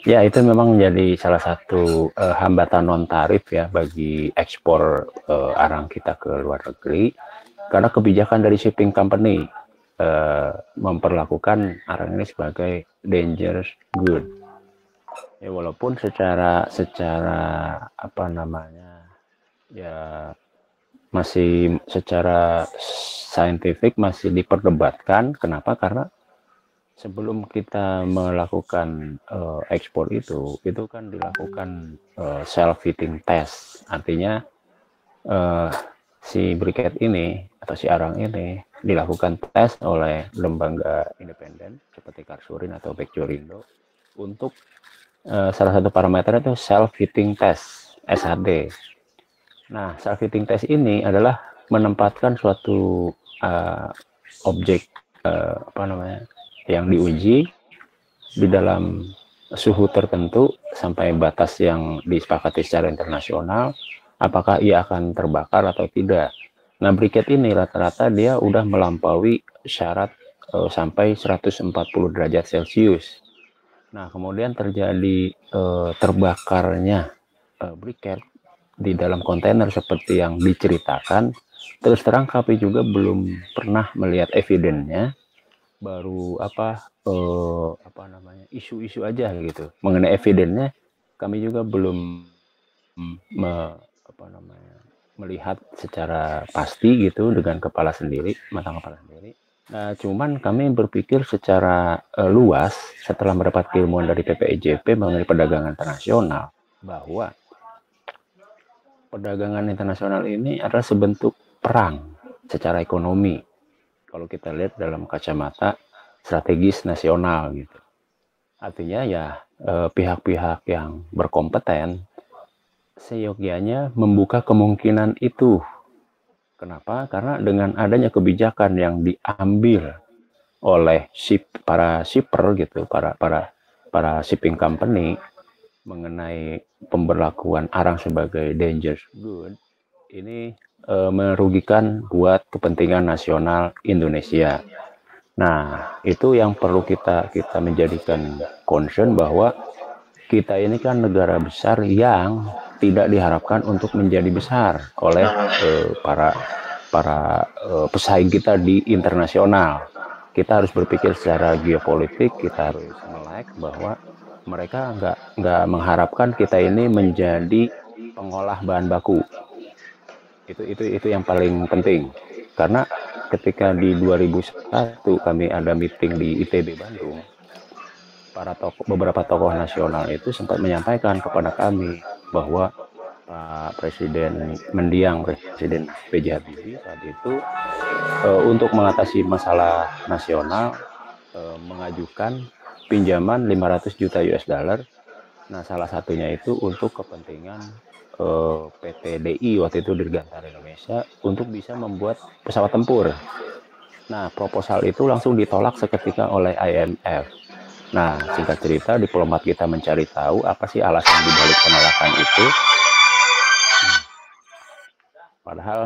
Ya, itu memang menjadi salah satu hambatan non tarif ya bagi ekspor arang kita ke luar negeri, karena kebijakan dari shipping company memperlakukan arang ini sebagai dangerous good. Ya, walaupun secara apa namanya ya masih secara saintifik masih diperdebatkan. Kenapa? Karena sebelum kita melakukan ekspor itu kan dilakukan self-fitting test. Artinya uh, si briket ini atau si arang ini dilakukan tes oleh lembaga independen seperti Karsurin atau Bekjorindo untuk salah satu parameter itu self-fitting test (SHT). Nah, self-fitting test ini adalah menempatkan suatu objek apa namanya yang diuji di dalam suhu tertentu sampai batas yang disepakati secara internasional, apakah ia akan terbakar atau tidak. Nah, briket ini rata-rata dia udah melampaui syarat sampai 140 derajat Celcius. Nah, kemudian terjadi terbakarnya briket di dalam kontainer seperti yang diceritakan. Terus terang kami juga belum pernah melihat evidennya, baru apa namanya isu-isu aja gitu mengenai evidennya. Kami juga belum me, apa namanya melihat secara pasti gitu dengan kepala sendiri, mata kepala sendiri. Nah, cuman kami berpikir secara luas setelah mendapat keilmuan dari PPIJP mengenai perdagangan internasional, bahwa perdagangan internasional ini adalah sebentuk perang secara ekonomi kalau kita lihat dalam kacamata strategis nasional gitu. Artinya ya pihak-pihak yang berkompeten seyogianya membuka kemungkinan itu. Kenapa? Karena dengan adanya kebijakan yang diambil oleh para shipper gitu, para shipping company mengenai pemberlakuan arang sebagai dangerous good, ini merugikan buat kepentingan nasional Indonesia. Nah, itu yang perlu kita menjadikan concern, bahwa kita ini kan negara besar yang tidak diharapkan untuk menjadi besar oleh para pesaing kita di internasional. Kita harus berpikir secara geopolitik, kita harus melek bahwa mereka nggak mengharapkan kita ini menjadi pengolah bahan baku. Itu yang paling penting. Karena ketika di 2001 kami ada meeting di ITB Bandung, beberapa tokoh nasional itu sempat menyampaikan kepada kami bahwa Pak Presiden Mendiang, Presiden PJ Habibie saat itu untuk mengatasi masalah nasional mengajukan pinjaman 500 juta US dollar. Nah, salah satunya itu untuk kepentingan PT DI waktu itu, Dirgantara Indonesia, untuk bisa membuat pesawat tempur. Nah, proposal itu langsung ditolak seketika oleh IMF. Nah, singkat cerita, diplomat kita mencari tahu apa sih alasan dibalik penolakan itu. Padahal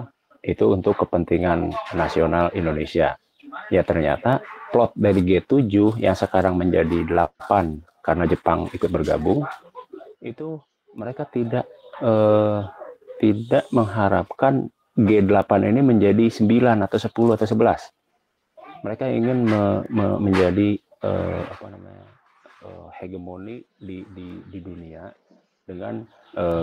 itu untuk kepentingan nasional Indonesia. Ya, ternyata plot dari G7 yang sekarang menjadi 8 karena Jepang ikut bergabung, itu mereka tidak mengharapkan G8 ini menjadi 9 atau 10 atau 11. Mereka ingin menjadi hegemoni di dunia dengan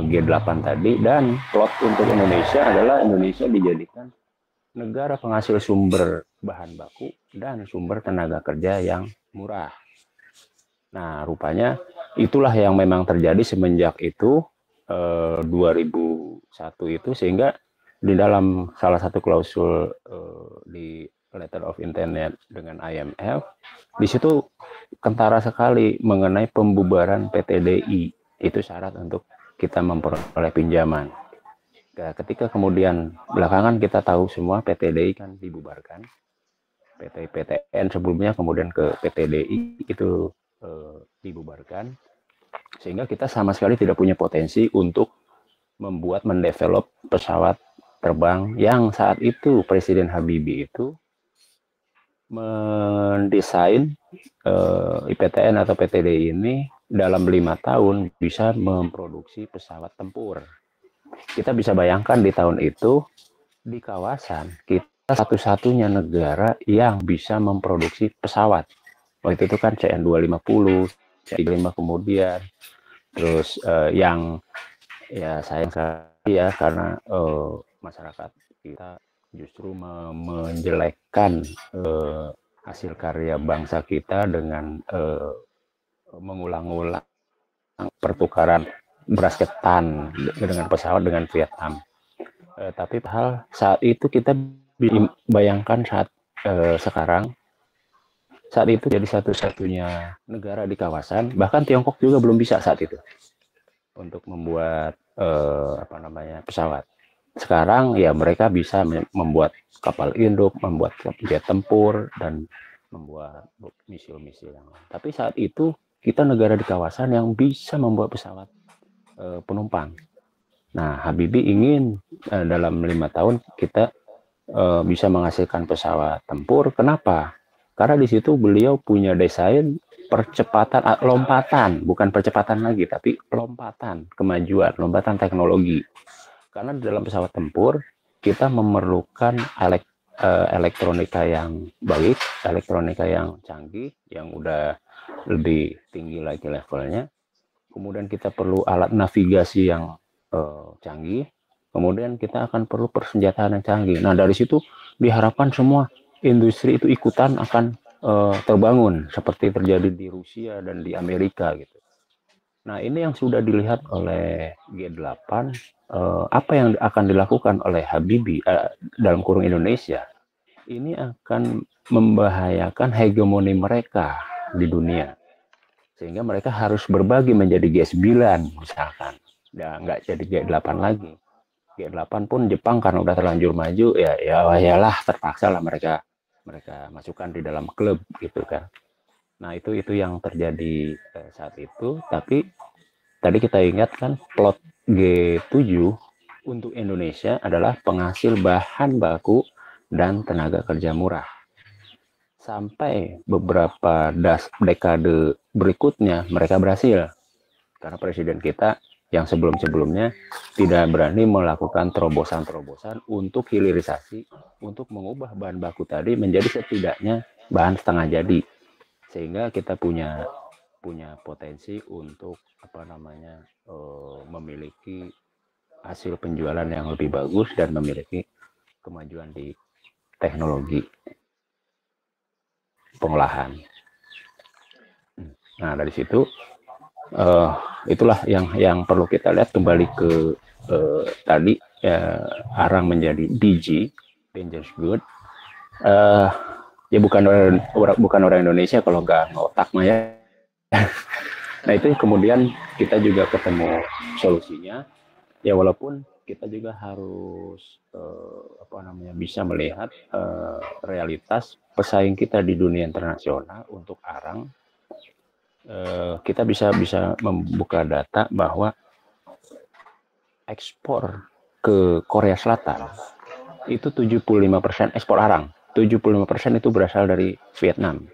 G8 tadi. Dan plot untuk Indonesia adalah Indonesia dijadikan negara penghasil sumber bahan baku dan sumber tenaga kerja yang murah. Nah, rupanya itulah yang memang terjadi semenjak itu 2001 itu, sehingga di dalam salah satu klausul di Letter of Intent dengan IMF, di situ kentara sekali mengenai pembubaran PT DI. Itu syarat untuk kita memperoleh pinjaman. Nah, ketika kemudian belakangan kita tahu semua PT DI kan dibubarkan, PT-PTN sebelumnya kemudian ke PT DI itu dibubarkan, sehingga kita sama sekali tidak punya potensi untuk mendevelop pesawat terbang yang saat itu Presiden Habibie itu mendesain IPTN atau PT DI ini dalam 5 tahun bisa memproduksi pesawat tempur. Kita bisa bayangkan di tahun itu di kawasan kita satu-satunya negara yang bisa memproduksi pesawat. Waktu itu kan CN250, CN35 kemudian, terus yang ya sayang sekali ya karena masyarakat kita justru menjelekkan hasil karya bangsa kita dengan mengulang-ulang pertukaran beras ketan dengan pesawat dengan Vietnam. Tapi hal saat itu kita bayangkan sekarang saat itu jadi satu-satunya negara di kawasan, bahkan Tiongkok juga belum bisa saat itu untuk membuat pesawat. Sekarang ya mereka bisa membuat kapal induk, membuat jet tempur dan membuat misil-misil yang lain. Tapi saat itu kita negara di kawasan yang bisa membuat pesawat penumpang. Nah, Habibie ingin dalam 5 tahun kita bisa menghasilkan pesawat tempur. Kenapa? Karena di situ beliau punya desain percepatan, lompatan, bukan percepatan lagi, tapi lompatan, kemajuan, lompatan teknologi. Karena dalam pesawat tempur kita memerlukan elektronika yang baik, elektronika yang canggih, yang udah lebih tinggi lagi levelnya. Kemudian kita perlu alat navigasi yang canggih. Kemudian kita akan perlu persenjataan yang canggih. Nah, dari situ diharapkan semua industri itu ikutan akan terbangun seperti terjadi di Rusia dan di Amerika gitu. Nah, ini yang sudah dilihat oleh G8, apa yang akan dilakukan oleh Habibie dalam kurung Indonesia, ini akan membahayakan hegemoni mereka di dunia. Sehingga mereka harus berbagi menjadi G9 misalkan. Ya, nggak jadi G8 lagi. G8 pun Jepang karena udah terlanjur maju, yalah terpaksa lah mereka masukkan di dalam klub gitu kan. Nah, itu yang terjadi saat itu. Tapi tadi kita ingat kan plot G7 untuk Indonesia adalah penghasil bahan baku dan tenaga kerja murah. Sampai beberapa dekade berikutnya mereka berhasil. Karena presiden kita yang sebelum-sebelumnya tidak berani melakukan terobosan-terobosan untuk hilirisasi, untuk mengubah bahan baku tadi menjadi setidaknya bahan setengah jadi. Sehingga kita punya potensi untuk memiliki hasil penjualan yang lebih bagus dan memiliki kemajuan di teknologi pengolahan. Nah, dari situ itulah yang perlu kita lihat kembali ke tadi Arang menjadi DG, dangerous good. Ya bukan orang Indonesia kalau nggak otak mah ya. Nah, itu kemudian kita juga ketemu solusinya. Ya walaupun kita juga harus bisa melihat realitas pesaing kita di dunia internasional untuk Arang. Kita bisa membuka data bahwa ekspor ke Korea Selatan itu 75% ekspor Arang. 75% itu berasal dari Vietnam.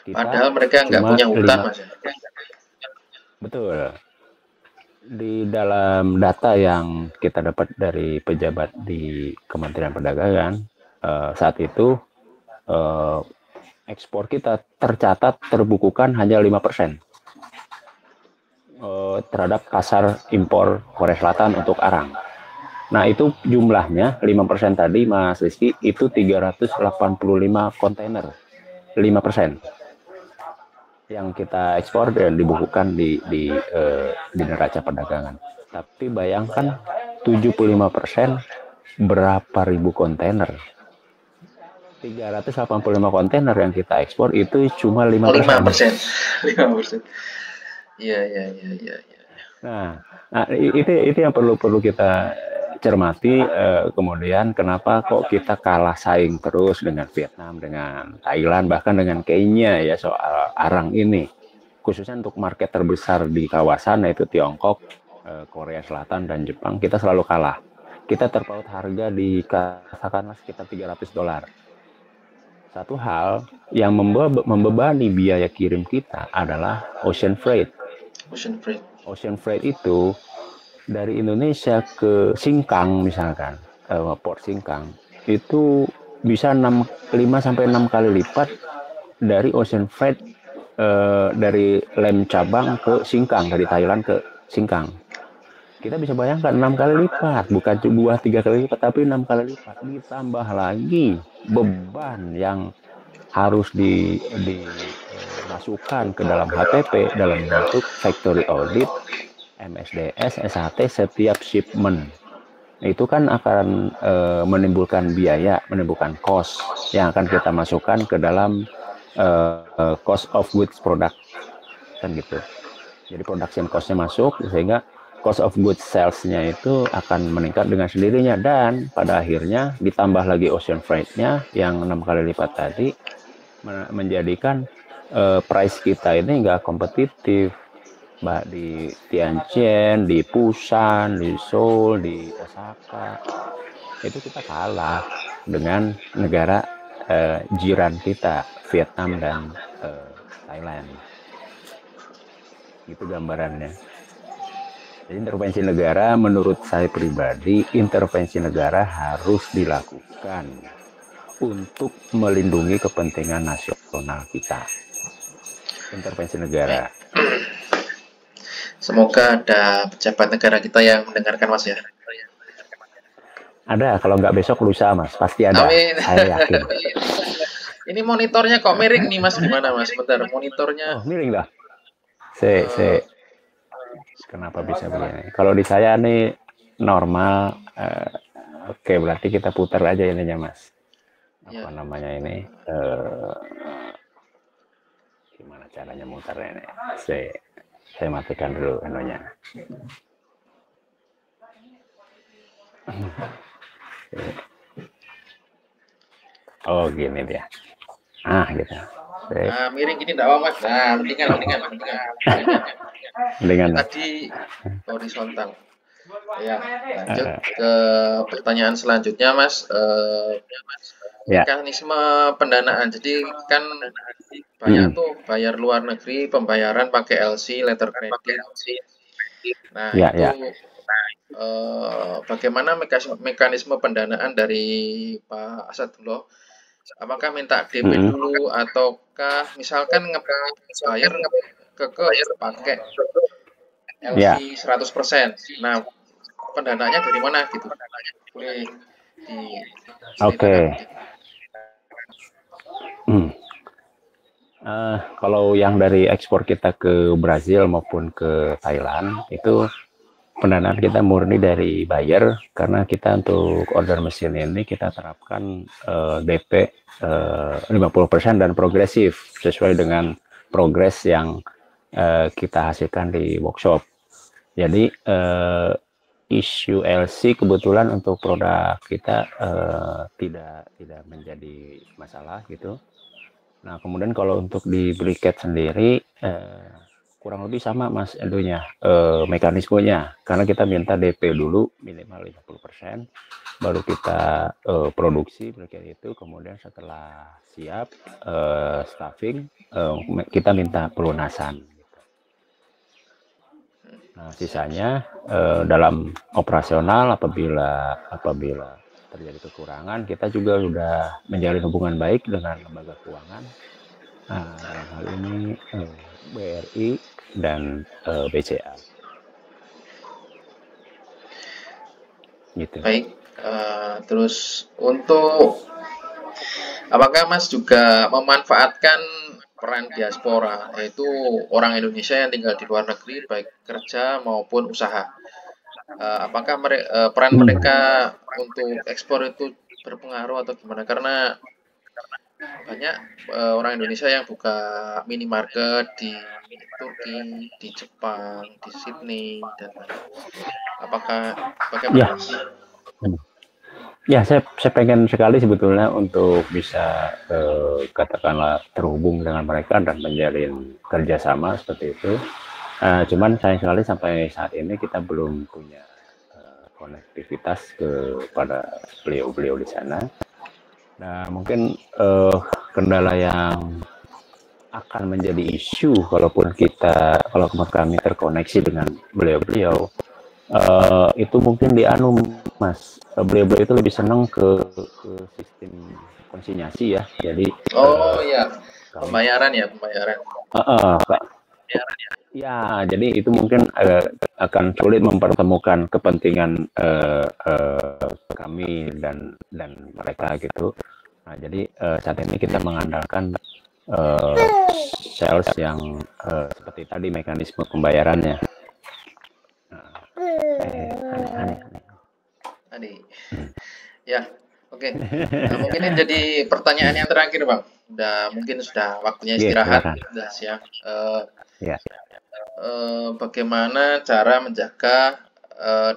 Padahal mereka nggak punya hutan, Mas. Betul. Di dalam data yang kita dapat dari pejabat di Kementerian Perdagangan, saat itu ekspor kita tercatat terbukukan hanya 5% terhadap pasar impor Korea Selatan untuk Arang. Nah, itu jumlahnya 5% tadi, Mas Rizky, itu 385 kontainer. 5% yang kita ekspor dan dibukukan di neraca perdagangan. Tapi bayangkan 75% berapa ribu kontainer. 385 kontainer yang kita ekspor itu cuma 5%. 5%. Iya. Nah, itu yang perlu kita cermati. Kemudian kenapa kok kita kalah saing terus dengan Vietnam, dengan Thailand, bahkan dengan Kenya ya soal Arang ini. Khususnya untuk market terbesar di kawasan yaitu Tiongkok, Korea Selatan dan Jepang, kita selalu kalah. Kita terpaut harga di katakanlah sekitar $300. satu hal yang membebani biaya kirim kita adalah ocean freight. Ocean freight itu dari Indonesia ke Singkang misalkan, Port Singkang, itu bisa 5-6 kali lipat dari ocean freight dari Lem cabang ke Singkang, dari Thailand ke Singkang. Kita bisa bayangkan 6 kali lipat, bukan 2-3 kali lipat, tapi 6 kali lipat. Ditambah lagi beban yang harus dimasukkan ke dalam HTP dalam bentuk factory audit, MSDS, SHT setiap shipment. Itu kan akan menimbulkan biaya, menimbulkan cost yang akan kita masukkan ke dalam cost of goods product, kan gitu. Jadi production cost-nya masuk, sehingga cost of goods sales-nya itu akan meningkat dengan sendirinya, dan pada akhirnya ditambah lagi ocean freight-nya yang 6 kali lipat tadi, menjadikan price kita ini nggak kompetitif. Mbak, di Tianjin, di Busan, di Seoul, di Osaka, itu kita kalah dengan negara jiran kita, Vietnam dan Thailand. Itu gambarannya. Jadi intervensi negara, menurut saya pribadi, intervensi negara harus dilakukan untuk melindungi kepentingan nasional kita. Intervensi negara. Semoga ada pejabat negara kita yang mendengarkan Mas ya. Ada, kalau nggak besok lusa Mas, pasti ada. Amin. Saya yakin. Ini monitornya kok miring nih Mas, gimana Mas? Bentar, monitornya. Oh, miring dah. Kenapa bisa begini? Kalau di saya nih normal. Oke, berarti kita putar aja ininya Mas. Apa namanya ini? Gimana caranya muternya ini? Saya matikan dulu ininya. Oh, gini dia. Gitu. Miring gini enggak apa Mas. Nah, mendingan. Tadi horizontal. Ya, lanjut ke pertanyaan selanjutnya Mas. Mekanisme pendanaan. Jadi kan banyak tuh bayar luar negeri, pembayaran pakai LC, letter credit. Nah, bagaimana mekanisme pendanaan dari Pak Asadullah? Apakah minta DP dulu, ataukah misalkan bayar pakai LC 100%. Nah, pendananya dari mana gitu? Boleh di kalau yang dari ekspor kita ke Brazil maupun ke Thailand, itu pendanaan kita murni dari buyer, karena kita untuk order mesin ini kita terapkan DP 50% dan progresif sesuai dengan progres yang kita hasilkan di workshop. Jadi isu LC kebetulan untuk produk kita tidak menjadi masalah gitu. Nah, kemudian kalau untuk di briquette sendiri kurang lebih sama Mas Endonya, mekanismenya, karena kita minta DP dulu minimal 50%, baru kita produksi briquette itu, kemudian setelah siap staffing, kita minta pelunasan. Nah, sisanya dalam operasional apabila terjadi kekurangan, kita juga sudah menjalin hubungan baik dengan lembaga keuangan, dalam hal ini BRI dan BCA. Gitu. Baik, terus untuk apakah Mas juga memanfaatkan peran diaspora, yaitu orang Indonesia yang tinggal di luar negeri, baik kerja maupun usaha? Apakah peran mereka untuk ekspor itu berpengaruh atau gimana? Karena banyak orang Indonesia yang buka minimarket di Turki, di Jepang, di Sydney, dan apakah bagaimana? Ya, saya pengen sekali sebetulnya untuk bisa katakanlah terhubung dengan mereka dan menjalin kerjasama seperti itu. Cuman sayang sekali sampai saat ini kita belum punya konektivitas kepada beliau-beliau di sana. Nah, mungkin kendala yang akan menjadi isu kalau kami terkoneksi dengan beliau-beliau, itu mungkin di Mas, beliau-beliau itu lebih senang ke sistem konsinyasi ya. Jadi ya, kami pembayaran. ya, jadi itu mungkin akan sulit mempertemukan kepentingan kami dan mereka gitu. Nah, jadi saat ini kita mengandalkan sales yang seperti tadi mekanisme pembayarannya. Aneh. Ya, oke. Nah, mungkin ini jadi pertanyaan yang terakhir, Bang. Mungkin sudah waktunya istirahat, sudah siang. Bagaimana cara menjaga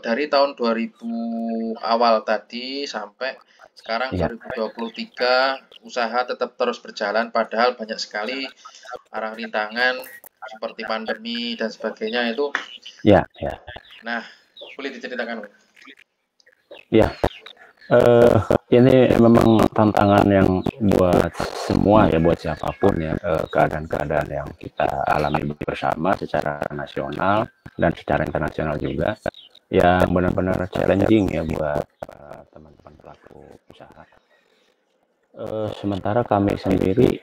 dari tahun 2000 awal tadi sampai sekarang 2023 usaha tetap terus berjalan padahal banyak sekali arah rintangan seperti pandemi dan sebagainya itu. Nah, boleh diceritakan, Bang? Ini memang tantangan yang buat semua ya, buat siapapun ya, keadaan-keadaan yang kita alami bersama secara nasional dan secara internasional juga, yang benar-benar challenging ya buat teman-teman pelaku usaha. Sementara kami sendiri,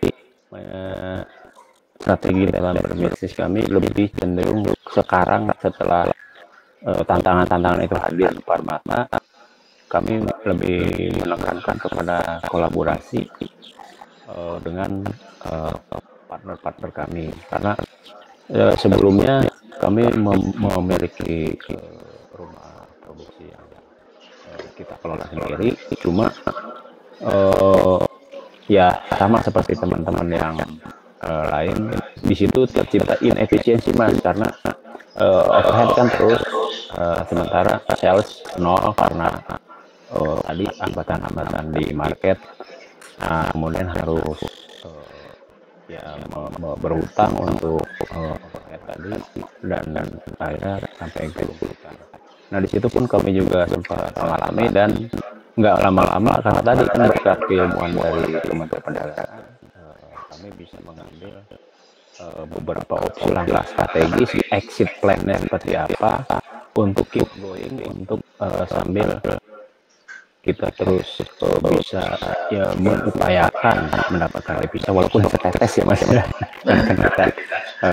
strategi dalam berbisnis kami lebih cenderung sekarang setelah tantangan-tantangan itu hadir depan mata, kami lebih menekankan kepada kolaborasi dengan partner-partner kami, karena sebelumnya kami memiliki rumah produksi yang kita kelola sendiri, cuma ya sama seperti teman-teman yang lain, di situ tercipta inefisiensi Mas, karena overhead kan terus, sementara sales nol karena tadi hambatan-hambatan di market. Nah, kemudian harus berhutang untuk overhead tadi dan akhirnya sampai kesulitan. Nah, di situ pun kami juga sempat mengalami, dan nggak lama-lama karena tadi kan berkat keilmuan dari Kementerian Perdagangan, kami bisa mengambil beberapa opsi langkah strategis, exit plan-nya seperti apa untuk keep going, untuk sambil kita terus bisa ya mengupayakan mendapatkan devisa walaupun setetes ya Mas, kan kita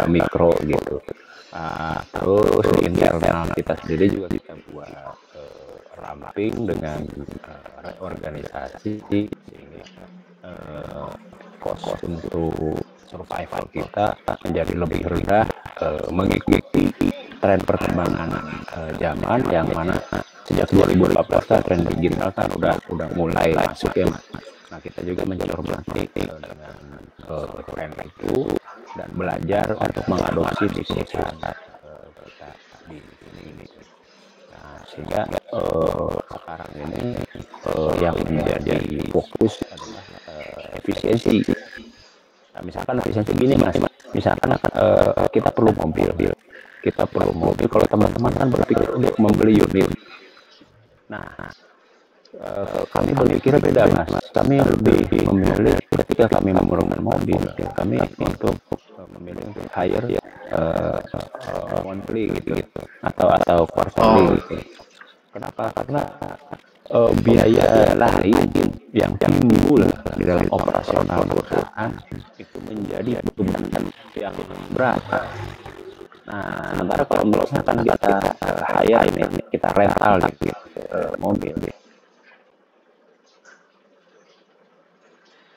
mikro gitu. Terus di internal kita sendiri juga kita buat ramping dengan reorganisasi, sehingga cost untuk survival kita menjadi lebih rendah, mengikuti tren perkembangan zaman, yang mana sejak 2014 kan tren digital kan udah mulai masuk ya Mas. Nah, kita juga mencermati dengan tren itu dan belajar untuk mengadopsi di perusahaan kita di sini. Nah, sehingga sekarang ini yang menjadi fokus adalah efisiensi. Nah, misalkan efisiensi gini Mas, misalkan kita perlu mobil, kalau teman-teman kan berpikir untuk membeli unit. Nah, kami berpikir beda Mas, kami lebih memilih ketika kami memurungkan mobil, kami untuk memilih untuk hire monthly gitu atau quarterly gitu. Kenapa? Karena biaya lain yang timbul di dalam operasional perusahaan itu menjadi beban yang berat. Nah, sementara kalau misalkan kita hire ini, kita rental gitu mobil,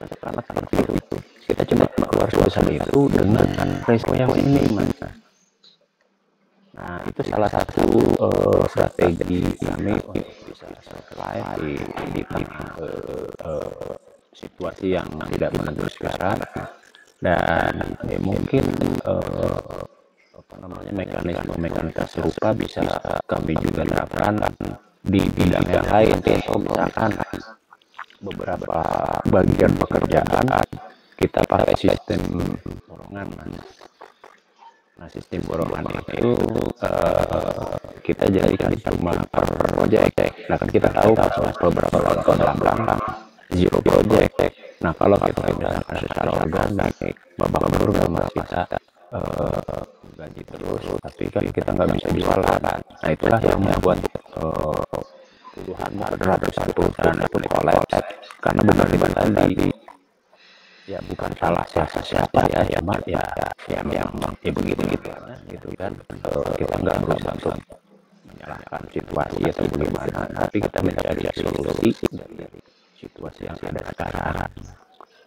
karena seperti itu kita cuma keluar sebesar itu dengan resiko yang minim. Nah, itu salah satu strategi kami untuk bisa survive di tengah situasi yang tidak menentu sekarang. Dan mungkin mekanisme serupa bisa kami juga terapkan di bidang yang lain. Contoh misalkan beberapa bagian pekerjaan kita pakai sistem borongan. Nah, sistem borongan itu kita jadikan cuma per project. Nah, kan kita tahu beberapa tahun belakang zero project. Nah, kalau kita misalkan secara organik, babak belur nggak kita gaji terus, tapi kan kita nggak bisa jualan. Nah, itulah yang membuat puluhan ratusan perusahaan itu kolaps, karena benar tadi ya bukan salah siapa ya, cuma ya memang ya begitu gitu kan. Kita nggak berusaha untuk menyalahkan situasi atau bagaimana, tapi kita mencari solusi dari situasi yang ada sekarang.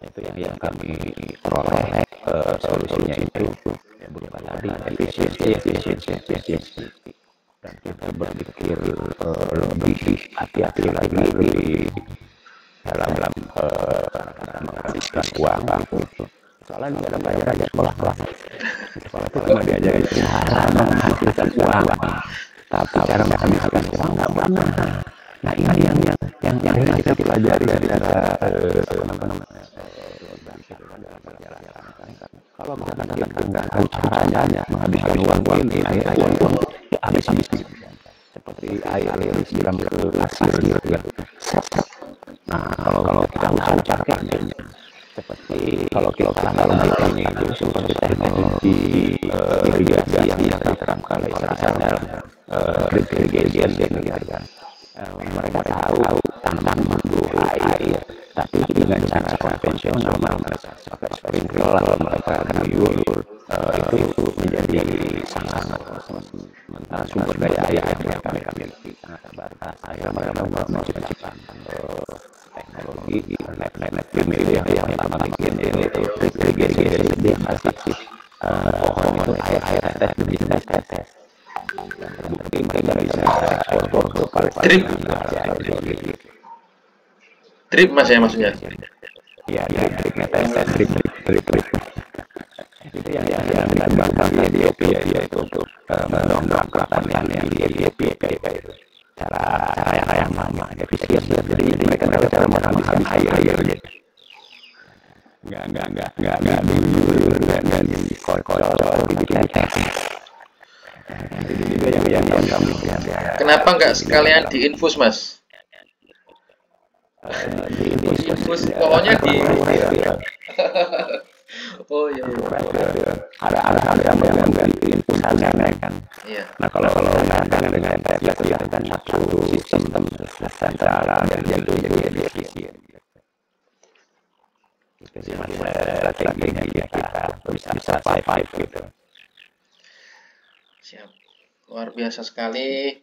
Itu yang kami peroleh, solusinya itu ya berupa tadi efisiensi, dan kita berpikir lebih hati-hati lagi, lebih dalam menghabiskan uang gitu. Soalnya nggak ada pelajaran di sekolah itu cuma diajarin cara menghasilkan uang, tapi cara menghabiskan uang nggak pernah. Nah, ini yang kita pelajari dari kalau misalkan kita nggak tahu caranya menghabiskan uang ini, uang habis seperti air disiram ke pasir gitu ya. Nah, kalau kita tahu caranya, seperti kalau ini itu seperti teknologi irigasi yang diterapkan oleh Israel, drip irrigation gitu kan. Mereka tahu tanaman butuh air, tapi dengan cara konvensional, mereka pakai sprinkler, mereka guyur, itu menjadi sangat sumber daya air yang mereka miliki sangat terbatas. Akhirnya mereka menciptakan teknologi net yang pertama bikin itu drip irrigation, dia kasih pohon itu air tetes, lebih tetes. Terbukti mereka bisa ekspor ke Palestina. Drip mas ya maksudnya? Iya, dripnya tetes, drip. Itu yang dikembangkan di Ethiopia itu untuk mendongkrak pertanian di Ethiopia itu. Cara yang lama, efisien. Jadi mereka tahu cara menghabiskan air gitu. Nggak diguyur dan dikocok, dibikin tetes. Jadi juga yang kami lihat. Kenapa nggak sekalian diinfus mas? Diinfus pohonnya di. Oh iya. Ada yang memberi infusannya kan. Iya. Nah, kalau dengan tetes itu kan satu sistem sentral dan jadi efisien. Itu sih mas strateginya kita bisa survive gitu. Siap. Luar biasa sekali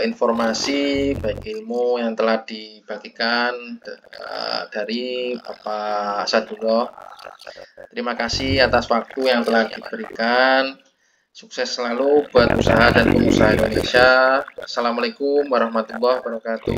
informasi baik ilmu yang telah dibagikan dari Bapak Sadullah. Terima kasih atas waktu yang telah diberikan. Sukses selalu buat usaha dan pengusaha Indonesia. Assalamualaikum warahmatullahi wabarakatuh.